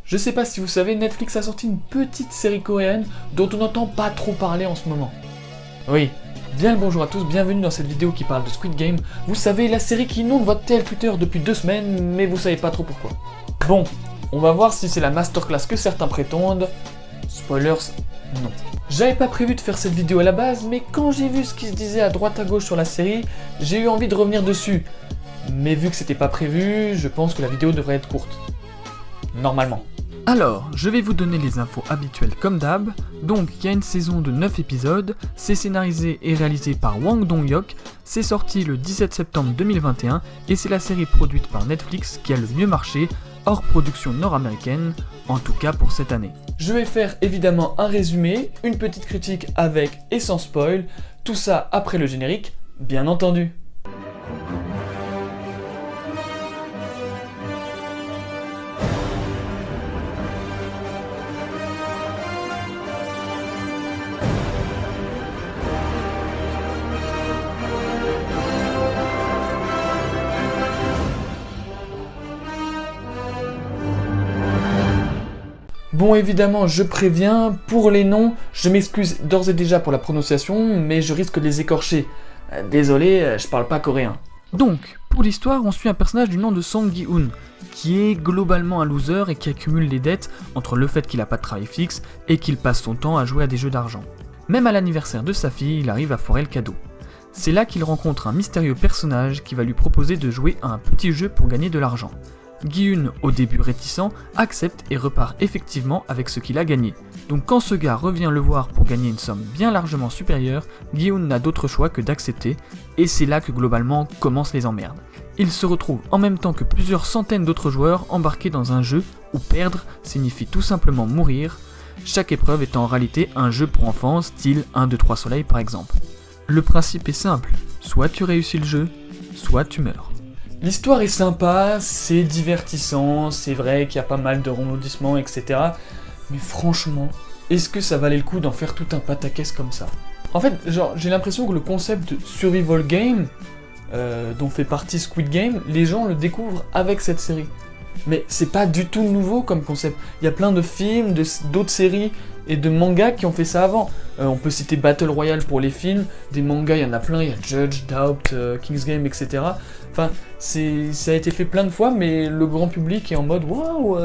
Je sais pas si vous savez, Netflix a sorti une petite série coréenne dont on n'entend pas trop parler en ce moment. Oui, bien le bonjour à tous, bienvenue dans cette vidéo qui parle de Squid Game. Vous savez, la série qui inonde votre TL Twitter depuis 2 semaines, mais vous savez pas trop pourquoi. Bon, on va voir si c'est la masterclass que certains prétendent. Spoilers, non. J'avais pas prévu de faire cette vidéo à la base, mais quand j'ai vu ce qui se disait à droite à gauche sur la série, j'ai eu envie de revenir dessus. Mais vu que c'était pas prévu, je pense que la vidéo devrait être courte. Normalement. Alors, je vais vous donner les infos habituelles comme d'hab. Donc, il y a une saison de 9 épisodes, c'est scénarisé et réalisé par Hwang Dong-hyuk, c'est sorti le 17 septembre 2021 et c'est la série produite par Netflix qui a le mieux marché, hors production nord-américaine, en tout cas pour cette année. Je vais faire évidemment un résumé, une petite critique avec et sans spoil, tout ça après le générique, bien entendu. Bon, évidemment, je préviens, pour les noms, je m'excuse d'ores et déjà pour la prononciation, mais je risque de les écorcher. Désolé, je parle pas coréen. Donc, pour l'histoire, on suit un personnage du nom de Song Gi-hoon, qui est globalement un loser et qui accumule les dettes entre le fait qu'il a pas de travail fixe et qu'il passe son temps à jouer à des jeux d'argent. Même à l'anniversaire de sa fille, il arrive à foirer le cadeau. C'est là qu'il rencontre un mystérieux personnage qui va lui proposer de jouer à un petit jeu pour gagner de l'argent. Gi-hoon, au début réticent, accepte et repart effectivement avec ce qu'il a gagné. Donc quand ce gars revient le voir pour gagner une somme bien largement supérieure, Gi-hoon n'a d'autre choix que d'accepter, et c'est là que globalement commencent les emmerdes. Il se retrouve en même temps que plusieurs centaines d'autres joueurs embarqués dans un jeu où perdre signifie tout simplement mourir, chaque épreuve étant en réalité un jeu pour enfants, style 1, 2, 3 soleil par exemple. Le principe est simple, soit tu réussis le jeu, soit tu meurs. L'histoire est sympa, c'est divertissant, c'est vrai qu'il y a pas mal de rebondissements, etc. Mais franchement, est-ce que ça valait le coup d'en faire tout un pataquès comme ça? En fait, genre, j'ai l'impression que le concept de survival game, dont fait partie Squid Game, les gens le découvrent avec cette série. Mais c'est pas du tout nouveau comme concept. Il y a plein de films, d'autres séries et de mangas qui ont fait ça avant. On peut citer Battle Royale pour les films, des mangas, il y en a plein, il y a Judge, Doubt, King's Game, etc. Enfin, ça a été fait plein de fois, mais le grand public est en mode waouh,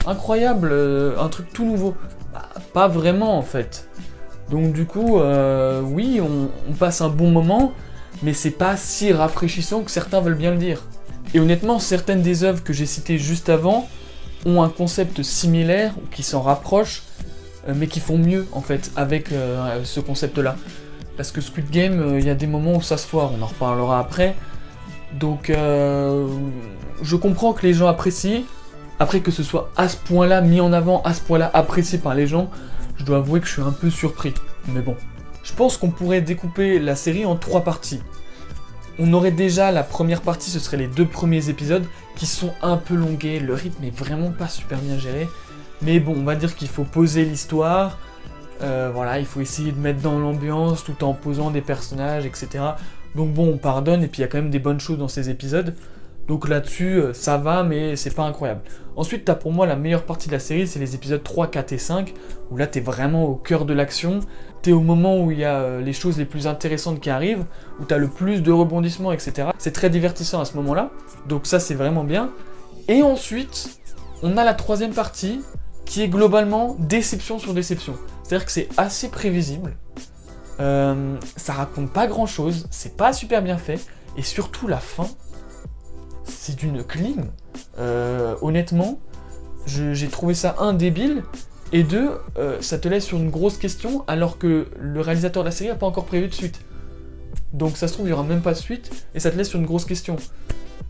incroyable, un truc tout nouveau. Bah, pas vraiment en fait. Donc du coup, oui, on passe un bon moment, mais c'est pas si rafraîchissant que certains veulent bien le dire. Et honnêtement, certaines des œuvres que j'ai citées juste avant ont un concept similaire, ou qui s'en rapproche, mais qui font mieux en fait avec ce concept-là. Parce que Squid Game, il y a des moments où ça se foire, on en reparlera après. Donc je comprends que les gens apprécient. Après que ce soit à ce point-là mis en avant, à ce point-là apprécié par les gens, je dois avouer que je suis un peu surpris. Mais bon. Je pense qu'on pourrait découper la série en 3 parties. On aurait déjà la première partie, ce serait les 2 premiers épisodes, qui sont un peu longués, le rythme est vraiment pas super bien géré. Mais bon, on va dire qu'il faut poser l'histoire, voilà, il faut essayer de mettre dans l'ambiance tout en posant des personnages, etc. Donc bon, on pardonne, et puis il y a quand même des bonnes choses dans ces épisodes. Donc là-dessus, ça va, mais c'est pas incroyable. Ensuite, t'as pour moi la meilleure partie de la série, c'est les épisodes 3, 4 et 5, où là t'es vraiment au cœur de l'action, t'es au moment où il y a les choses les plus intéressantes qui arrivent, où t'as le plus de rebondissements, etc. C'est très divertissant à ce moment-là, donc ça c'est vraiment bien. Et ensuite, on a la 3e partie, qui est globalement déception sur déception. C'est-à-dire que c'est assez prévisible, ça raconte pas grand-chose, c'est pas super bien fait, et surtout la fin, c'est d'une clim. Honnêtement, j'ai trouvé ça débile, et 2, ça te laisse sur une grosse question, alors que le réalisateur de la série n'a pas encore prévu de suite. Donc ça se trouve, il n'y aura même pas de suite, et ça te laisse sur une grosse question.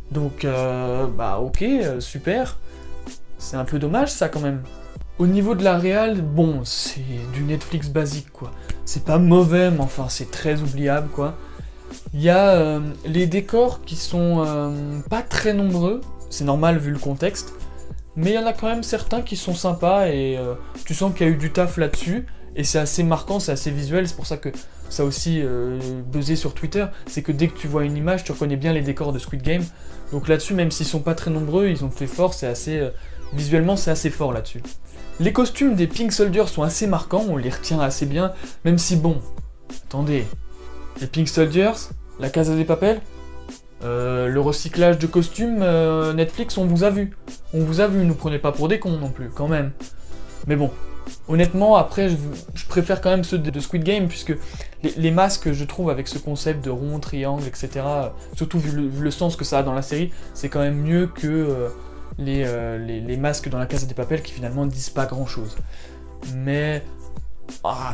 Donc, bah ok, super. C'est un peu dommage ça quand même. Au niveau de la réal, bon, c'est du Netflix basique quoi. C'est pas mauvais, mais enfin c'est très oubliable quoi. Il y a les décors qui sont pas très nombreux, c'est normal vu le contexte, mais il y en a quand même certains qui sont sympas et tu sens qu'il y a eu du taf là-dessus, et c'est assez marquant, c'est assez visuel, c'est pour ça que ça a aussi buzzé sur Twitter, c'est que dès que tu vois une image, tu reconnais bien les décors de Squid Game, donc là-dessus, même s'ils sont pas très nombreux, ils ont fait fort, c'est assez... visuellement, c'est assez fort là-dessus. Les costumes des Pink Soldiers sont assez marquants, on les retient assez bien, même si bon... Attendez, les Pink Soldiers, la Casa des Papel, le recyclage de costumes, Netflix, on vous a vu. On vous a vu, ne prenez pas pour des cons non plus, quand même. Mais bon, honnêtement, après, je préfère quand même ceux de Squid Game, puisque les masques, je trouve, avec ce concept de rond, triangle, etc., surtout vu le sens que ça a dans la série, c'est quand même mieux que les masques dans la Casa des Papel qui finalement disent pas grand-chose. Mais...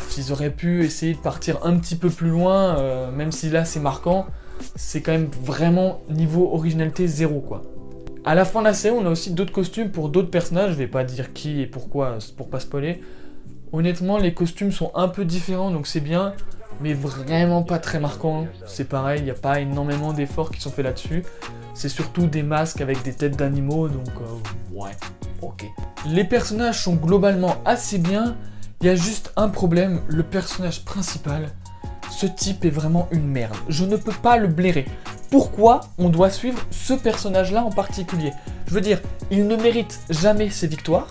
s'ils auraient pu essayer de partir un petit peu plus loin, même si là c'est marquant, c'est quand même vraiment niveau originalité zéro quoi. À la fin de la série, on a aussi d'autres costumes pour d'autres personnages, je vais pas dire qui et pourquoi pour pas spoiler. Honnêtement, les costumes sont un peu différents donc c'est bien, mais vraiment pas très marquant. C'est pareil, il n'y a pas énormément d'efforts qui sont faits là-dessus. C'est surtout des masques avec des têtes d'animaux donc ouais, ok. Les personnages sont globalement assez bien. Il y a juste un problème, le personnage principal, ce type est vraiment une merde. Je ne peux pas le blairer. Pourquoi on doit suivre ce personnage-là en particulier? Je veux dire, il ne mérite jamais ses victoires.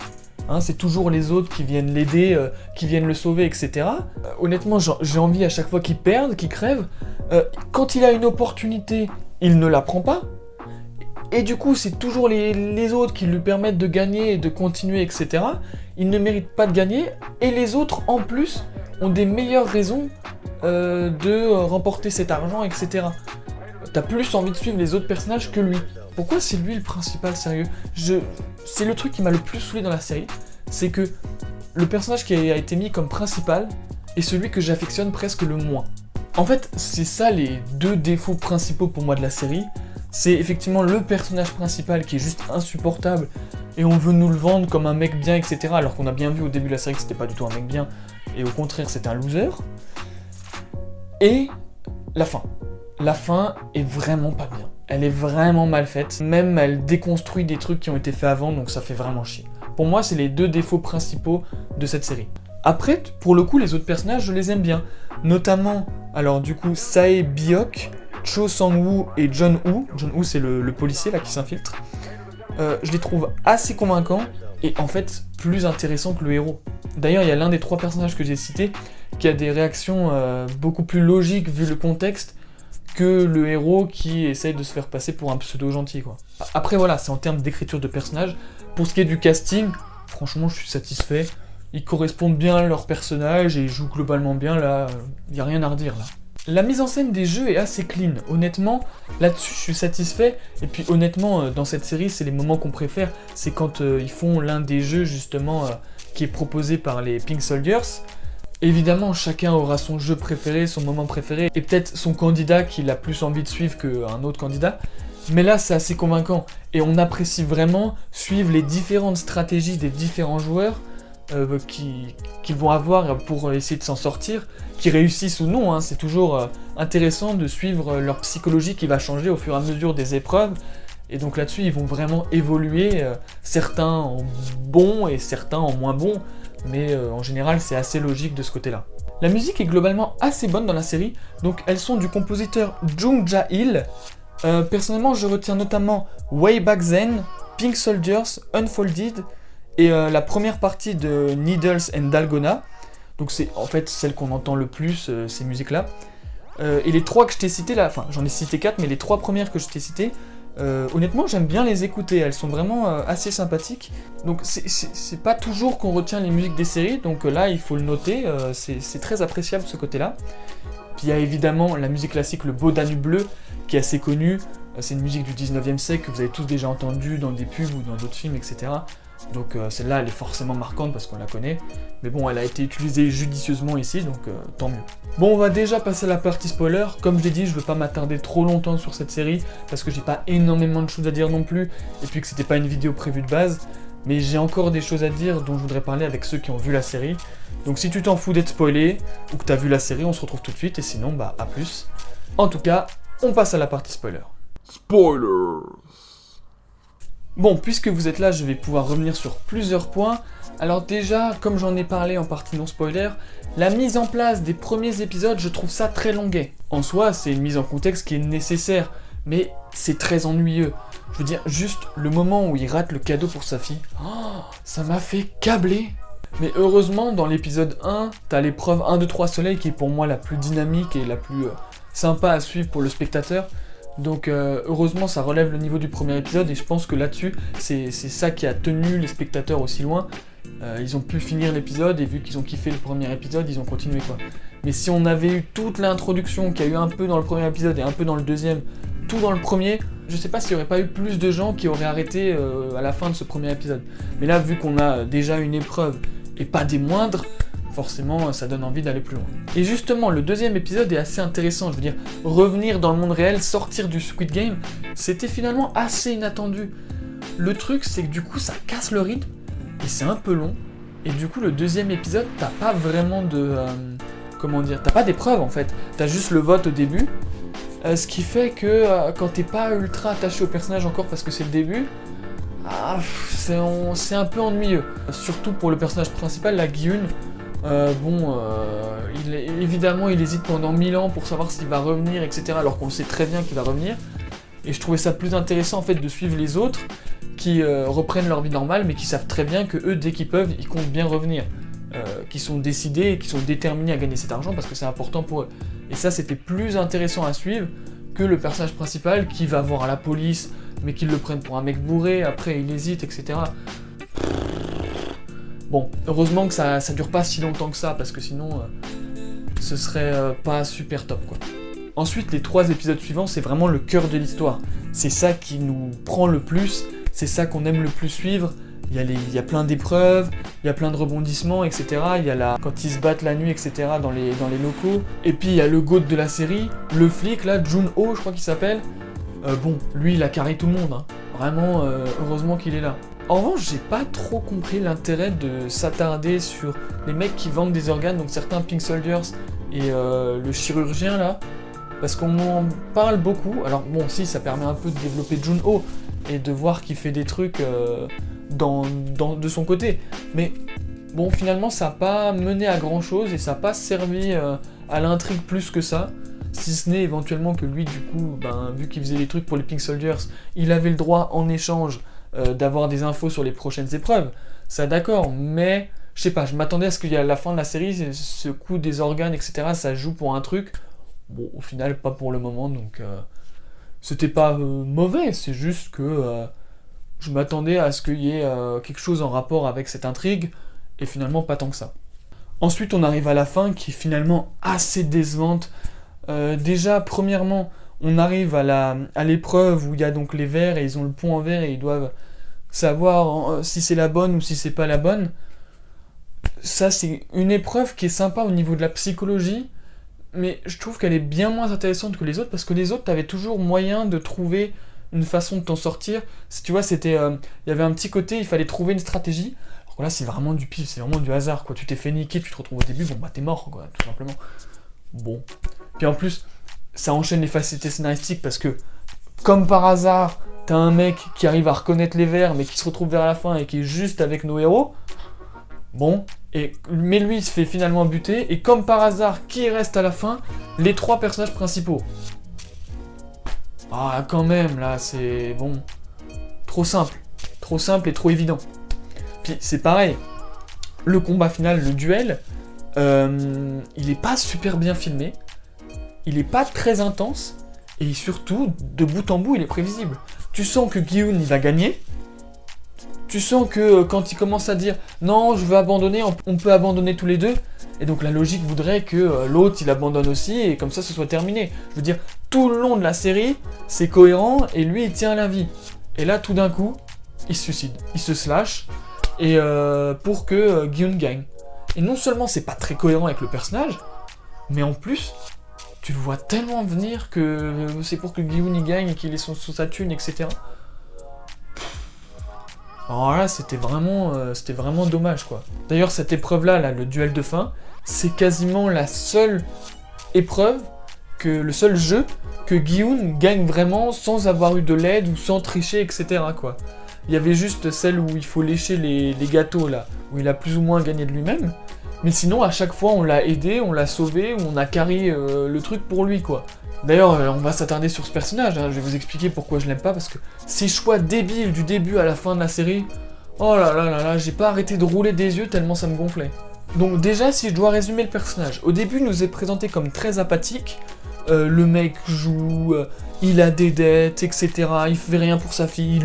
Hein, c'est toujours les autres qui viennent l'aider, qui viennent le sauver, etc. Honnêtement, j'ai envie à chaque fois qu'il perde, qu'il crève. Quand il a une opportunité, il ne la prend pas. Et du coup, c'est toujours les autres qui lui permettent de gagner et de continuer, etc. Il ne mérite pas de gagner, et les autres, en plus, ont des meilleures raisons de remporter cet argent, etc. T'as plus envie de suivre les autres personnages que lui. Pourquoi c'est lui le principal, sérieux? C'est le truc qui m'a le plus saoulé dans la série, c'est que le personnage qui a été mis comme principal est celui que j'affectionne presque le moins. En fait, c'est ça les deux défauts principaux pour moi de la série. C'est effectivement le personnage principal qui est juste insupportable et on veut nous le vendre comme un mec bien, etc. Alors qu'on a bien vu au début de la série que c'était pas du tout un mec bien et au contraire c'était un loser. Et la fin. La fin est vraiment pas bien. Elle est vraiment mal faite. Même elle déconstruit des trucs qui ont été faits avant donc ça fait vraiment chier. Pour moi c'est les deux défauts principaux de cette série. Après, pour le coup, les autres personnages, je les aime bien. Notamment, alors du coup, Sae Biok, Cho Sang-woo et John Woo. John Woo, c'est le policier là qui s'infiltre. Je les trouve assez convaincants et en fait plus intéressants que le héros. D'ailleurs, il y a l'un des trois personnages que j'ai cités qui a des réactions beaucoup plus logiques vu le contexte que le héros qui essaye de se faire passer pour un pseudo gentil quoi. Après voilà, c'est en termes d'écriture de personnages. Pour ce qui est du casting, franchement je suis satisfait. Ils correspondent bien à leur personnage et ils jouent globalement bien là, y a rien à redire là. La mise en scène des jeux est assez clean, honnêtement, là-dessus je suis satisfait, et puis honnêtement, dans cette série, c'est les moments qu'on préfère, c'est quand ils font l'un des jeux justement qui est proposé par les Pink Soldiers. Évidemment, chacun aura son jeu préféré, son moment préféré, et peut-être son candidat qu'il a plus envie de suivre qu'un autre candidat, mais là c'est assez convaincant, et on apprécie vraiment suivre les différentes stratégies des différents joueurs, qu'ils vont avoir pour essayer de s'en sortir, qu'ils réussissent ou non, hein. C'est toujours intéressant de suivre leur psychologie qui va changer au fur et à mesure des épreuves, et donc là-dessus ils vont vraiment évoluer, certains en bons et certains en moins bons, mais en général c'est assez logique de ce côté-là. La musique est globalement assez bonne dans la série, donc elles sont du compositeur Jung Ja-il. Personnellement je retiens notamment Way Back Then, Pink Soldiers, Unfolded, et la première partie de Needles and Dalgona, donc c'est en fait celle qu'on entend le plus, ces musiques-là. Et les trois que je t'ai citées là, enfin j'en ai cité 4, mais les trois premières que je t'ai citées, honnêtement j'aime bien les écouter, elles sont vraiment assez sympathiques. Donc c'est pas toujours qu'on retient les musiques des séries, donc là il faut le noter, c'est très appréciable ce côté-là. Puis il y a évidemment la musique classique, le Beau Danube bleu, qui est assez connue, c'est une musique du 19e siècle que vous avez tous déjà entendue dans des pubs ou dans d'autres films, etc. Donc celle-là elle est forcément marquante parce qu'on la connaît, mais bon elle a été utilisée judicieusement ici, donc tant mieux. Bon, on va déjà passer à la partie spoiler. Comme je l'ai dit, je veux pas m'attarder trop longtemps sur cette série parce que j'ai pas énormément de choses à dire non plus, et puis que c'était pas une vidéo prévue de base, mais j'ai encore des choses à dire dont je voudrais parler avec ceux qui ont vu la série. Donc si tu t'en fous d'être spoilé ou que t'as vu la série, on se retrouve tout de suite, et sinon bah à plus. En tout cas, on passe à la partie spoiler. Spoilers. Bon, puisque vous êtes là, je vais pouvoir revenir sur plusieurs points. Alors déjà, comme j'en ai parlé en partie non spoiler, la mise en place des premiers épisodes, je trouve ça très longuet. En soi, c'est une mise en contexte qui est nécessaire, mais c'est très ennuyeux. Je veux dire, juste le moment où il rate le cadeau pour sa fille, ça m'a fait câbler. Mais heureusement, dans l'épisode 1, t'as l'épreuve 1, 2, 3 soleil qui est pour moi la plus dynamique et la plus sympa à suivre pour le spectateur. Donc heureusement, ça relève le niveau du premier épisode et je pense que là-dessus, c'est ça qui a tenu les spectateurs aussi loin. Ils ont pu finir l'épisode et vu qu'ils ont kiffé le premier épisode, ils ont continué quoi. Mais si on avait eu toute l'introduction qu'il y a eu un peu dans le premier épisode et un peu dans le deuxième, tout dans le premier, je sais pas s'il y aurait pas eu plus de gens qui auraient arrêté à la fin de ce premier épisode. Mais là, vu qu'on a déjà une épreuve et pas des moindres, forcément ça donne envie d'aller plus loin. Et justement, le deuxième épisode est assez intéressant, je veux dire, revenir dans le monde réel, sortir du Squid Game, c'était finalement assez inattendu. Le truc, c'est que du coup, ça casse le rythme, et c'est un peu long, et du coup, le deuxième épisode, t'as pas vraiment de... t'as pas d'épreuve en fait, t'as juste le vote au début, ce qui fait que quand t'es pas ultra attaché au personnage encore parce que c'est le début, c'est un peu ennuyeux. Surtout pour le personnage principal, la Gi-hun. Évidemment, il hésite pendant 1000 ans pour savoir s'il va revenir, etc. Alors qu'on sait très bien qu'il va revenir. Et je trouvais ça plus intéressant en fait de suivre les autres qui reprennent leur vie normale, mais qui savent très bien que eux, dès qu'ils peuvent, ils comptent bien revenir. Qui sont décidés et qui sont déterminés à gagner cet argent parce que c'est important pour eux. Et ça, c'était plus intéressant à suivre que le personnage principal qui va voir à la police, mais qu'ils le prennent pour un mec bourré, après il hésite, etc. Bon, heureusement que ça dure pas si longtemps que ça, parce que sinon, ce serait pas super top, quoi. Ensuite, les 3 épisodes suivants, c'est vraiment le cœur de l'histoire. C'est ça qui nous prend le plus, c'est ça qu'on aime le plus suivre. Il y a plein d'épreuves, il y a plein de rebondissements, etc. Il y a quand ils se battent la nuit, etc. dans les locaux. Et puis il y a le GOAT de la série, le flic, là, Jun-ho, je crois qu'il s'appelle. Lui, il a carré tout le monde, hein. Vraiment, heureusement qu'il est là. En revanche, j'ai pas trop compris l'intérêt de s'attarder sur les mecs qui vendent des organes, donc certains Pink Soldiers et le chirurgien, là. Parce qu'on en parle beaucoup. Alors bon, si, ça permet un peu de développer Jun-ho et de voir qu'il fait des trucs... de son côté, mais bon, finalement ça n'a pas mené à grand chose et ça n'a pas servi à l'intrigue plus que ça, si ce n'est éventuellement que lui, du coup, vu qu'il faisait des trucs pour les Pink Soldiers, il avait le droit en échange d'avoir des infos sur les prochaines épreuves, ça d'accord, mais je sais pas, je m'attendais à ce qu'il y ait à la fin de la série, ce coup des organes, etc., ça joue pour un truc, bon, au final, pas pour le moment, donc c'était pas mauvais, c'est juste que je m'attendais à ce qu'il y ait quelque chose en rapport avec cette intrigue, et finalement pas tant que ça. Ensuite, on arrive à la fin, qui est finalement assez décevante. Déjà, premièrement, on arrive à l'épreuve où il y a donc les verres, et ils ont le pont en verre, et ils doivent savoir si c'est la bonne ou si c'est pas la bonne. Ça, c'est une épreuve qui est sympa au niveau de la psychologie, mais je trouve qu'elle est bien moins intéressante que les autres, parce que les autres, t'avais toujours moyen de trouver une façon de t'en sortir. Si tu vois, c'était, il y avait un petit côté, il fallait trouver une stratégie. Alors que là, c'est vraiment du pif, c'est vraiment du hasard, quoi. Tu t'es fait niquer, tu te retrouves au début, bon bah t'es mort, quoi, tout simplement. Bon. Puis en plus, ça enchaîne les facilités scénaristiques parce que, comme par hasard, t'as un mec qui arrive à reconnaître les vers, mais qui se retrouve vers la fin et qui est juste avec nos héros. Bon. Mais lui, il se fait finalement buter, et comme par hasard, qui reste à la fin? Les 3 personnages principaux. Ah, quand même, là, c'est... bon... Trop simple et trop évident. Puis, c'est pareil. Le combat final, le duel, il est pas super bien filmé, il est pas très intense, et surtout, de bout en bout, il est prévisible. Tu sens que Gi-hun, il va gagner, tu sens que quand il commence à dire « Non, je veux abandonner, on peut abandonner tous les deux », et donc la logique voudrait que l'autre, il abandonne aussi, et comme ça, ce soit terminé. Je veux dire, tout le long de la série, c'est cohérent, et lui, il tient la vie. Et là, tout d'un coup, il se suicide, il se slash, et pour que Gi-hun gagne. Et non seulement c'est pas très cohérent avec le personnage, mais en plus, tu le vois tellement venir que c'est pour que Gi-hun il gagne et qu'il ait son sa thune, etc. Alors là, c'était vraiment dommage, quoi. D'ailleurs, cette épreuve-là, le duel de fin, c'est quasiment la seule épreuve, le seul jeu que Gi-hun gagne vraiment sans avoir eu de l'aide ou sans tricher, etc., quoi. Il y avait juste celle où il faut lécher les gâteaux, là, où il a plus ou moins gagné de lui-même. Mais sinon, à chaque fois, on l'a aidé, on l'a sauvé, on a carré le truc pour lui, quoi. D'ailleurs, on va s'attarder sur ce personnage, hein. Je vais vous expliquer pourquoi je l'aime pas, parce que ces choix débiles du début à la fin de la série, oh là là là là, j'ai pas arrêté de rouler des yeux tellement ça me gonflait. Donc déjà, si je dois résumer le personnage, au début, il nous est présenté comme très apathique, le mec joue, il a des dettes, etc. Il fait rien pour sa fille,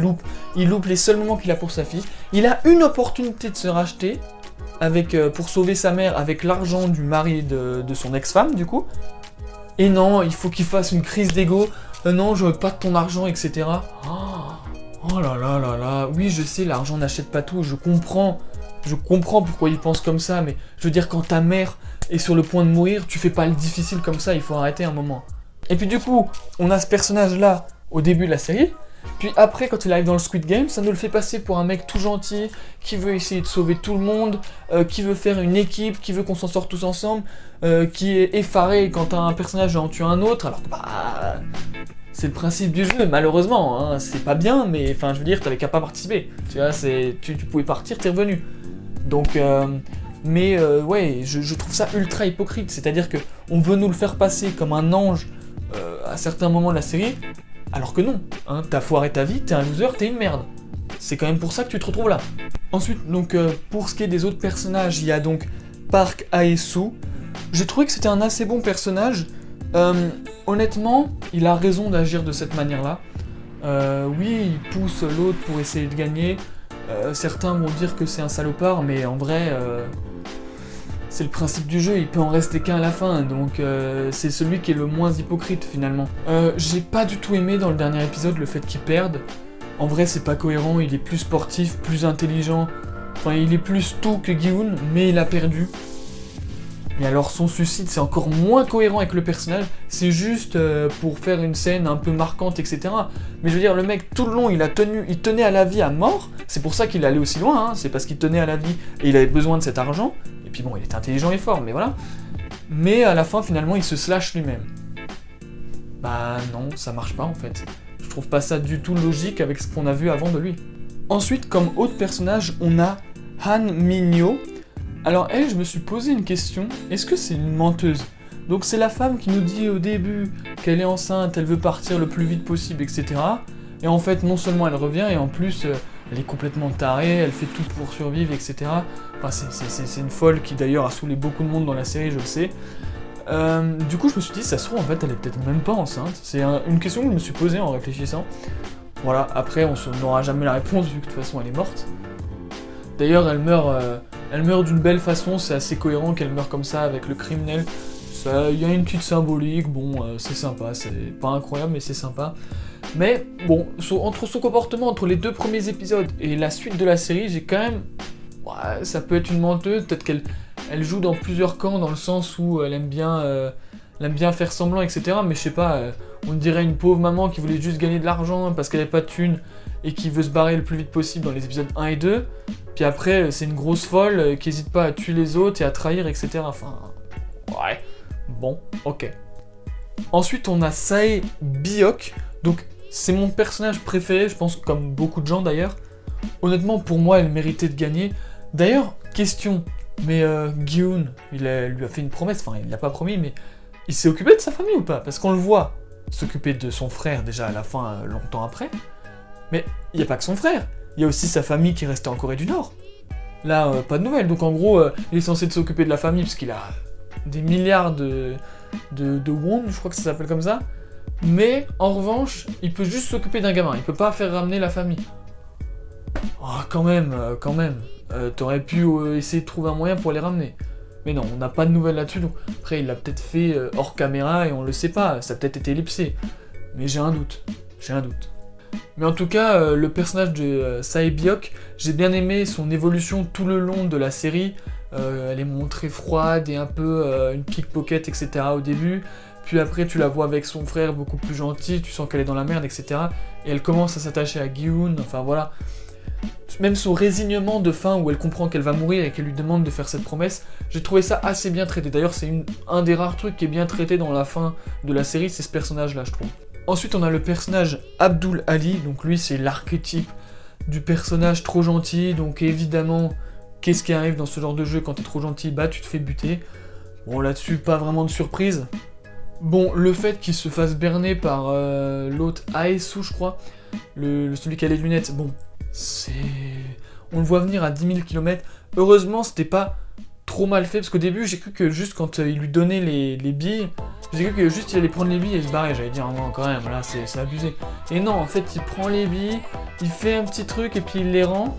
il loupe les seuls moments qu'il a pour sa fille. Il a une opportunité de se racheter, pour sauver sa mère avec l'argent du mari de son ex-femme, du coup. Et non, il faut qu'il fasse une crise d'ego. Non, je veux pas de ton argent, etc. Oh là là là là. Oui, je sais, l'argent n'achète pas tout. Je comprends pourquoi il pense comme ça. Mais je veux dire, quand ta mère est sur le point de mourir, tu fais pas le difficile comme ça. Il faut arrêter un moment. Et puis du coup, on a ce personnage-là au début de la série. Puis après, quand il arrive dans le Squid Game, ça nous le fait passer pour un mec tout gentil, qui veut essayer de sauver tout le monde, qui veut faire une équipe, qui veut qu'on s'en sorte tous ensemble, qui est effaré quand un personnage en tue un autre, alors bah... C'est le principe du jeu, malheureusement, hein, c'est pas bien, mais enfin, je veux dire, t'avais qu'à pas participer. Tu vois, tu pouvais partir, t'es revenu. Donc, ouais, je trouve ça ultra hypocrite, c'est-à-dire que on veut nous le faire passer comme un ange à certains moments de la série, alors que non, hein, t'as foiré ta vie, t'es un loser, t'es une merde. C'est quand même pour ça que tu te retrouves là. Ensuite, donc, pour ce qui est des autres personnages, il y a donc Park Hae-soo. J'ai trouvé que c'était un assez bon personnage. Honnêtement, il a raison d'agir de cette manière-là. Oui, il pousse l'autre pour essayer de gagner. Certains vont dire que c'est un salopard, mais en vrai... c'est le principe du jeu, il peut en rester qu'un à la fin, donc c'est celui qui est le moins hypocrite finalement. J'ai pas du tout aimé dans le dernier épisode le fait qu'il perde. En vrai c'est pas cohérent, il est plus sportif, plus intelligent, enfin il est plus tout que Gi-hoon, mais il a perdu. Et alors son suicide c'est encore moins cohérent avec le personnage, c'est juste pour faire une scène un peu marquante, etc. Mais je veux dire, le mec tout le long il tenait à la vie à mort, c'est pour ça qu'il allait aussi loin, hein. C'est parce qu'il tenait à la vie et il avait besoin de cet argent. Et puis bon, il était intelligent et fort, mais voilà. Mais à la fin, finalement, il se slash lui-même. Bah non, ça marche pas en fait. Je trouve pas ça du tout logique avec ce qu'on a vu avant de lui. Ensuite, comme autre personnage, on a Han Min-yo. Alors elle, je me suis posé une question, est-ce que c'est une menteuse? Donc c'est la femme qui nous dit au début qu'elle est enceinte, elle veut partir le plus vite possible, etc. Et en fait, non seulement elle revient, et en plus... elle est complètement tarée, elle fait tout pour survivre, etc. Enfin, c'est une folle qui d'ailleurs a saoulé beaucoup de monde dans la série, je le sais. Du coup, je me suis dit, ça se trouve, en fait, elle est peut-être même pas enceinte. C'est une question que je me suis posée en réfléchissant. Voilà, après, on n'aura jamais la réponse, vu que de toute façon, elle est morte. D'ailleurs, elle meurt d'une belle façon, c'est assez cohérent qu'elle meure comme ça, avec le criminel. Il y a une petite symbolique, bon, c'est sympa, c'est pas incroyable, mais c'est sympa. Mais bon, entre son comportement, entre les deux premiers épisodes et la suite de la série, j'ai quand même... Ouais, ça peut être une menteuse, peut-être qu'elle joue dans plusieurs camps, dans le sens où elle aime bien faire semblant, etc. Mais je sais pas, on dirait une pauvre maman qui voulait juste gagner de l'argent parce qu'elle n'avait pas de thunes et qui veut se barrer le plus vite possible dans les épisodes 1 et 2. Puis après, c'est une grosse folle qui n'hésite pas à tuer les autres et à trahir, etc. Enfin... Ouais, bon, ok. Ensuite, on a Sae Biok, donc... C'est mon personnage préféré, je pense, comme beaucoup de gens d'ailleurs. Honnêtement, pour moi, elle méritait de gagner. D'ailleurs, question, mais Gi-hoon, lui a fait une promesse, enfin, il l'a pas promis, mais il s'est occupé de sa famille ou pas? Parce qu'on le voit s'occuper de son frère déjà à la fin, longtemps après. Mais il n'y a pas que son frère, il y a aussi sa famille qui est restée en Corée du Nord. Là, pas de nouvelles, donc en gros, il est censé s'occuper de la famille, parce qu'il a des milliards de won, je crois que ça s'appelle comme ça. Mais, en revanche, il peut juste s'occuper d'un gamin, il peut pas faire ramener la famille. Oh, quand même. T'aurais pu essayer de trouver un moyen pour les ramener. Mais non, on n'a pas de nouvelles là-dessus, donc après il l'a peut-être fait hors caméra et on le sait pas, ça a peut-être été ellipsé. Mais j'ai un doute. Mais en tout cas, le personnage de Sae Biok, j'ai bien aimé son évolution tout le long de la série. Elle est montrée froide et un peu une pickpocket, etc. au début. Puis après, tu la vois avec son frère beaucoup plus gentil, tu sens qu'elle est dans la merde, etc. Et elle commence à s'attacher à Gi-hoon, enfin voilà. Même son résignement de fin où elle comprend qu'elle va mourir et qu'elle lui demande de faire cette promesse, j'ai trouvé ça assez bien traité. D'ailleurs, c'est un des rares trucs qui est bien traité dans la fin de la série, c'est ce personnage-là, je trouve. Ensuite, on a le personnage Abdul Ali, donc lui, c'est l'archétype du personnage trop gentil, donc évidemment, qu'est-ce qui arrive dans ce genre de jeu quand t'es trop gentil? Bah tu te fais buter. Bon là-dessus, pas vraiment de surprise. Bon, le fait qu'il se fasse berner par l'autre Aesu, je crois, celui qui a les lunettes, bon, c'est... On le voit venir à 10 000 km. Heureusement, c'était pas trop mal fait, parce qu'au début, j'ai cru que juste quand il lui donnait les billes, j'ai cru que juste il allait prendre les billes et se barrer. J'allais dire, non, quand même, là, c'est abusé. Et non, en fait, il prend les billes, il fait un petit truc et puis il les rend,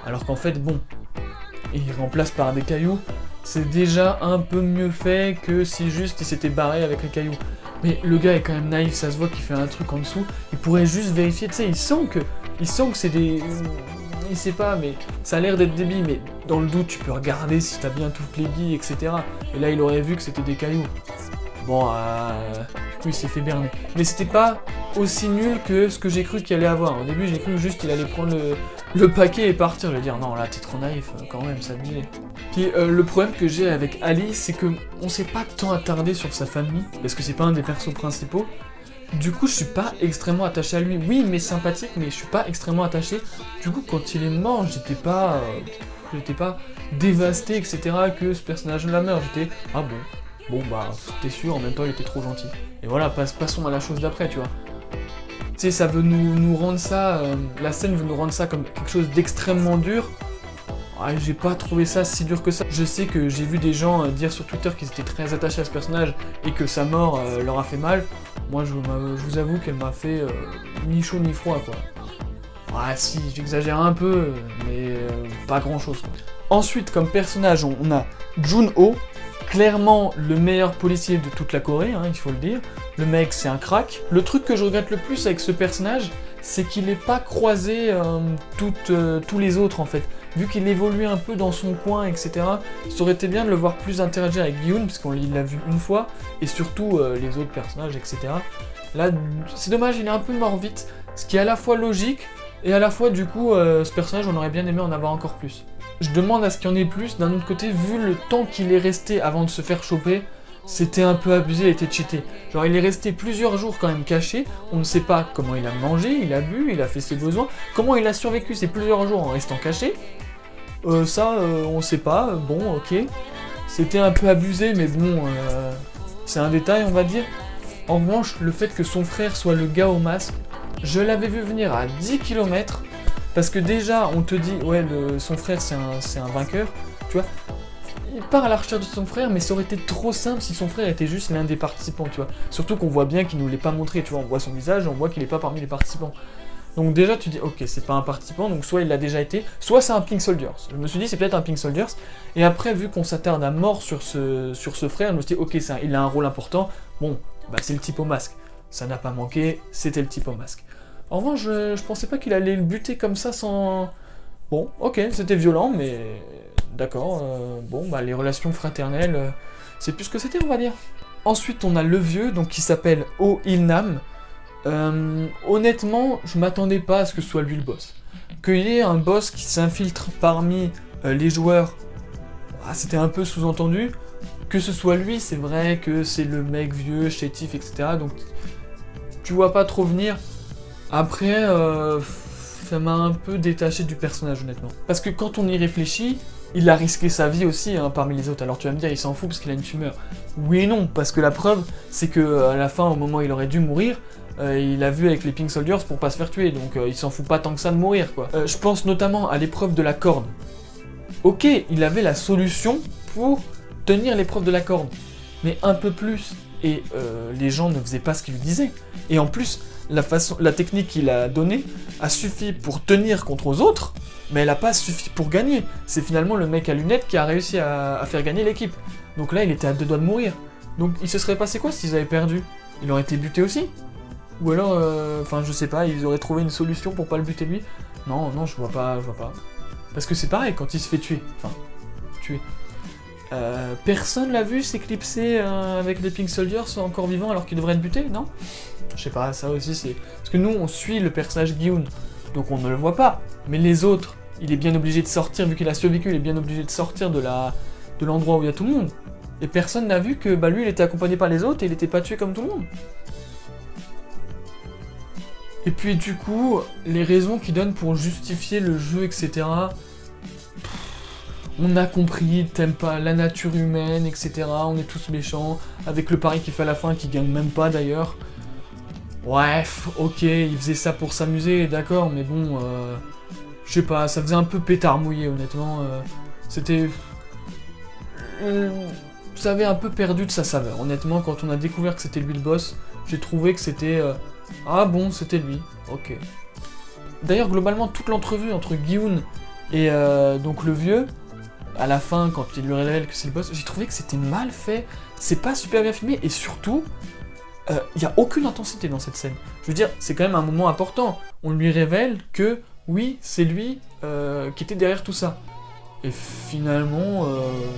alors qu'en fait, bon, il remplace par des cailloux. C'est déjà un peu mieux fait que si juste il s'était barré avec les cailloux. Mais le gars est quand même naïf, ça se voit qu'il fait un truc en dessous. Il pourrait juste vérifier, tu sais, il sent que c'est des... Il sait pas, mais ça a l'air d'être des billes, mais dans le doute, tu peux regarder si t'as bien toutes les billes, etc. Et là, il aurait vu que c'était des cailloux. Bon, du coup, il s'est fait berner. Mais c'était pas aussi nul que ce que j'ai cru qu'il allait avoir. Au début, j'ai cru juste qu'il allait prendre le paquet et partir. Je vais dire, non, là, t'es trop naïf, quand même, ça abusé. Puis, le problème que j'ai avec Alice, c'est que on s'est pas tant attardé sur sa famille, parce que c'est pas un des persos principaux. Du coup, je suis pas extrêmement attaché à lui. Oui, mais sympathique, mais je suis pas extrêmement attaché. Du coup, quand il est mort, j'étais pas dévasté, etc., que ce personnage-là meurt. J'étais, ah bon, bah, t'es sûr, en même temps, il était trop gentil. Et voilà, passons à la chose d'après, tu vois. Tu sais, ça veut nous rendre ça, la scène veut nous rendre ça comme quelque chose d'extrêmement dur. Ah, j'ai pas trouvé ça si dur que ça. Je sais que j'ai vu des gens dire sur Twitter qu'ils étaient très attachés à ce personnage et que sa mort leur a fait mal. Moi, je vous avoue qu'elle m'a fait ni chaud ni froid, quoi. Ah si, j'exagère un peu, mais pas grand-chose, quoi. Ensuite, comme personnage, on a Jun-ho, clairement le meilleur policier de toute la Corée, hein, il faut le dire. Le mec, c'est un crack. Le truc que je regrette le plus avec ce personnage, c'est qu'il n'est pas croisé tous les autres, en fait. Vu qu'il évolue un peu dans son coin, etc., ça aurait été bien de le voir plus interagir avec Gi-hun, parce qu'on l'a vu une fois, et surtout les autres personnages, etc. Là, c'est dommage, il est un peu mort vite, ce qui est à la fois logique, et à la fois, du coup, ce personnage, on aurait bien aimé en avoir encore plus. Je demande à ce qu'il y en ait plus, d'un autre côté, vu le temps qu'il est resté avant de se faire choper, c'était un peu abusé, il était cheaté. Genre, il est resté plusieurs jours quand même caché, on ne sait pas comment il a mangé, il a bu, il a fait ses besoins, comment il a survécu ces plusieurs jours en restant caché. On sait pas, bon, ok. C'était un peu abusé, mais bon, c'est un détail, on va dire. En revanche, le fait que son frère soit le gars au masque, je l'avais vu venir à 10 km, parce que déjà, on te dit, ouais, son frère, c'est un vainqueur, tu vois. Il part à la recherche de son frère, mais ça aurait été trop simple si son frère était juste l'un des participants, tu vois. Surtout qu'on voit bien qu'il nous l'est pas montré, tu vois, on voit son visage, on voit qu'il est pas parmi les participants. Donc déjà tu dis ok c'est pas un participant, donc soit il l'a déjà été, soit c'est un Pink Soldiers. Je me suis dit c'est peut-être un Pink Soldiers, et après vu qu'on s'attarde à mort sur ce frère, je me suis dit ok il a un rôle important, bon bah c'est le type au masque. Ça n'a pas manqué, c'était le type au masque. En revanche je pensais pas qu'il allait le buter comme ça sans... Bon ok c'était violent mais d'accord, bon bah les relations fraternelles, c'est plus ce que c'était on va dire. Ensuite on a le vieux donc qui s'appelle Oh Il-nam. Honnêtement, je m'attendais pas à ce que ce soit lui le boss. Qu'il y ait un boss qui s'infiltre parmi les joueurs, c'était un peu sous-entendu. Que ce soit lui, c'est vrai que c'est le mec vieux, chétif, etc. Donc tu vois pas trop venir. Après, ça m'a un peu détaché du personnage honnêtement. Parce que quand on y réfléchit, il a risqué sa vie aussi parmi les autres. Alors tu vas me dire, il s'en fout parce qu'il a une tumeur. Oui et non, parce que la preuve, c'est que à la fin, au moment où il aurait dû mourir, il a vu avec les Pink Soldiers pour pas se faire tuer, donc il s'en fout pas tant que ça de mourir, quoi. Je pense notamment à l'épreuve de la corde. Ok, il avait la solution pour tenir l'épreuve de la corde, mais un peu plus, et les gens ne faisaient pas ce qu'il lui disait. Et en plus, la technique qu'il a donnée a suffi pour tenir contre aux autres, mais elle a pas suffi pour gagner. C'est finalement le mec à lunettes qui a réussi à faire gagner l'équipe. Donc là, il était à 2 doigts de mourir. Donc il se serait passé quoi s'ils avaient perdu? Il aurait été buté aussi? Ou alors, je sais pas, ils auraient trouvé une solution pour pas le buter lui? Non, je vois pas. Parce que c'est pareil, quand il se fait tuer. Personne l'a vu s'éclipser avec les Pink Soldiers encore vivants alors qu'il devrait être buté, non? Je sais pas, ça aussi c'est... Parce que nous, on suit le personnage Gi-hun, donc on ne le voit pas. Mais les autres, il est bien obligé de sortir, vu qu'il a survécu, il est bien obligé de sortir de l'endroit où il y a tout le monde. Et personne n'a vu que lui, il était accompagné par les autres et il était pas tué comme tout le monde. Et puis du coup, les raisons qu'ils donnent pour justifier le jeu, etc. On a compris, t'aimes pas la nature humaine, etc. On est tous méchants, avec le pari qu'il fait à la fin, qui gagne même pas d'ailleurs. Bref, ok, il faisait ça pour s'amuser, d'accord, mais bon, je sais pas, ça faisait un peu pétard mouillé, honnêtement. C'était... ça avait un peu perdu de sa saveur, honnêtement, quand on a découvert que c'était lui le boss, j'ai trouvé que c'était... ah bon, c'était lui, ok. D'ailleurs, globalement, toute l'entrevue entre Gi-hun et donc le vieux, à la fin, quand il lui révèle que c'est le boss, j'ai trouvé que c'était mal fait, c'est pas super bien filmé, et surtout... il n'y a aucune intensité dans cette scène. Je veux dire, c'est quand même un moment important. On lui révèle que, oui, c'est lui qui était derrière tout ça. Et finalement,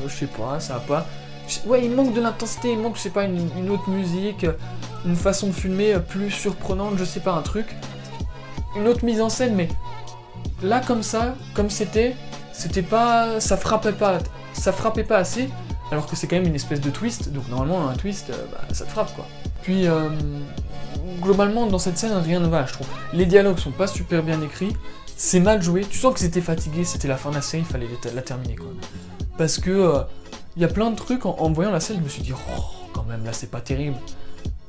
je sais pas, ça a pas... Ouais, il manque de l'intensité, il manque, je sais pas, une autre musique, une façon de filmer plus surprenante, je sais pas, un truc. Une autre mise en scène, mais là, comme ça, comme c'était pas... ça frappait pas assez, alors que c'est quand même une espèce de twist, donc normalement, un twist, ça te frappe, quoi. Puis, globalement, dans cette scène, rien ne va, je trouve. Les dialogues sont pas super bien écrits, c'est mal joué, tu sens qu'ils étaient fatigués, c'était la fin de la série, il fallait la terminer, quoi. Parce que, y a plein de trucs, en voyant la scène, je me suis dit, oh, quand même, là, c'est pas terrible.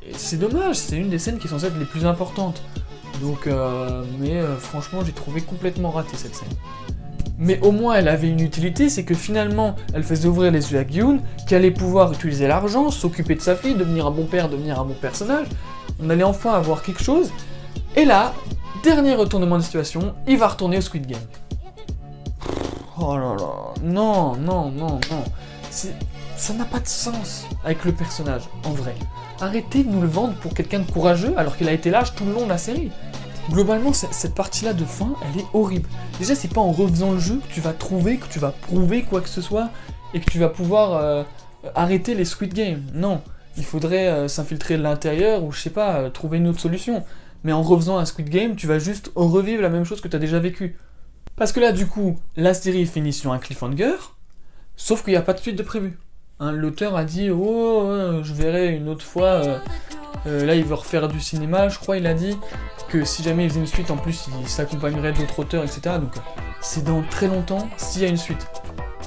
Et c'est dommage, c'est une des scènes qui sont censées être les plus importantes. Donc, franchement, j'ai trouvé complètement raté cette scène. Mais au moins elle avait une utilité, c'est que finalement elle faisait ouvrir les yeux à Gi-hun, qui allait pouvoir utiliser l'argent, s'occuper de sa fille, devenir un bon père, devenir un bon personnage. On allait enfin avoir quelque chose. Et là, dernier retournement de situation, il va retourner au Squid Game. Oh là là, non, non, non, non. Ça n'a pas de sens avec le personnage, en vrai. Arrêtez de nous le vendre pour quelqu'un de courageux alors qu'il a été lâche tout le long de la série. Globalement, cette partie-là de fin, elle est horrible. Déjà, c'est pas en refaisant le jeu que tu vas trouver, que tu vas prouver quoi que ce soit, et que tu vas pouvoir arrêter les Squid Game. Non, il faudrait s'infiltrer de l'intérieur, ou je sais pas, trouver une autre solution. Mais en refaisant un Squid Game, tu vas juste revivre la même chose que tu as déjà vécu. Parce que là, du coup, la série finit sur un cliffhanger, sauf qu'il n'y a pas de suite de prévu. Hein, l'auteur a dit « Oh, je verrai une autre fois... là, il veut refaire du cinéma, je crois, il a dit que si jamais il faisait une suite, en plus, il s'accompagnerait d'autres auteurs, etc. Donc, c'est dans très longtemps s'il y a une suite.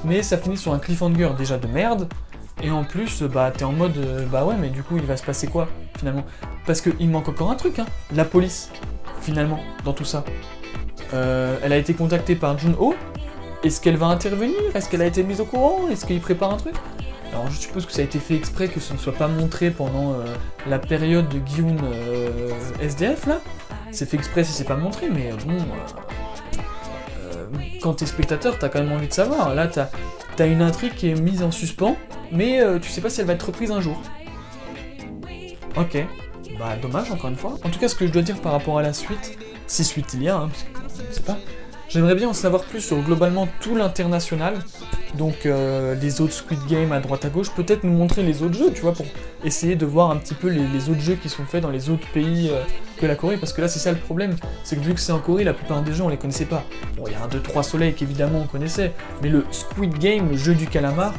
Mais ça finit sur un cliffhanger déjà de merde, et en plus, t'es en mode, bah ouais, mais du coup, il va se passer quoi, finalement? Parce qu'il manque encore un truc, hein, la police, finalement, dans tout ça. Elle a été contactée par Jun-ho, est-ce qu'elle va intervenir? Est-ce qu'elle a été mise au courant? Est-ce qu'il prépare un truc? Alors je suppose que ça a été fait exprès que ce ne soit pas montré pendant la période de Gi-hun SDF là. C'est fait exprès si c'est pas montré, mais bon... quand t'es spectateur, t'as quand même envie de savoir. Là, t'as une intrigue qui est mise en suspens, mais tu sais pas si elle va être reprise un jour. Ok. Bah dommage, encore une fois. En tout cas, ce que je dois dire par rapport à la suite, si suite il y a, hein, parce que je sais pas... J'aimerais bien en savoir plus sur globalement tout l'international, donc les autres Squid Game à droite à gauche, peut-être nous montrer les autres jeux, tu vois, pour essayer de voir un petit peu les autres jeux qui sont faits dans les autres pays que la Corée, parce que là c'est ça le problème, c'est que vu que c'est en Corée, la plupart des jeux on les connaissait pas. Bon, il y a un 2-3 soleils qu'évidemment on connaissait, mais le Squid Game, le jeu du calamar,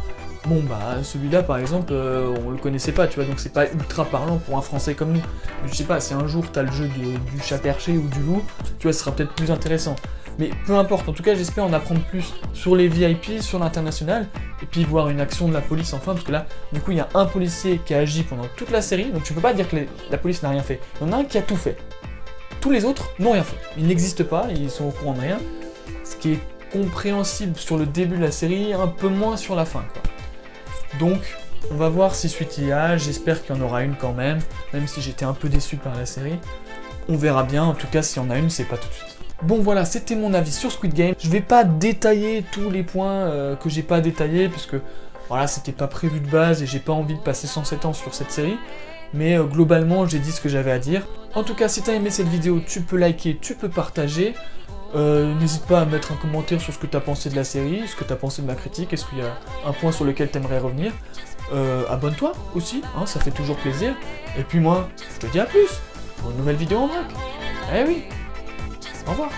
bon bah celui-là par exemple, on le connaissait pas, tu vois, donc c'est pas ultra parlant pour un français comme nous. Je sais pas, si un jour t'as le jeu du chat perché ou du loup, tu vois, ce sera peut-être plus intéressant. Mais peu importe, en tout cas j'espère en apprendre plus sur les VIP, sur l'international, et puis voir une action de la police enfin, parce que là, du coup il y a un policier qui a agi pendant toute la série, donc tu peux pas dire que la police n'a rien fait. Il y en a un qui a tout fait. Tous les autres n'ont rien fait. Ils n'existent pas, ils sont au courant de rien, ce qui est compréhensible sur le début de la série, un peu moins sur la fin, quoi. Donc, on va voir si suite il y a, j'espère qu'il y en aura une quand même si j'étais un peu déçu par la série. On verra bien, en tout cas s'il y en a une, c'est pas tout de suite. Bon voilà, c'était mon avis sur Squid Game. Je vais pas détailler tous les points que j'ai pas détaillés, puisque voilà, c'était pas prévu de base et j'ai pas envie de passer 107 ans sur cette série. Mais globalement, j'ai dit ce que j'avais à dire. En tout cas, si t'as aimé cette vidéo, tu peux liker, tu peux partager. N'hésite pas à mettre un commentaire sur ce que t'as pensé de la série, ce que t'as pensé de ma critique, est-ce qu'il y a un point sur lequel t'aimerais revenir. Abonne-toi aussi, hein, ça fait toujours plaisir. Et puis moi, je te dis à plus pour une nouvelle vidéo en vrac. Eh oui, au revoir.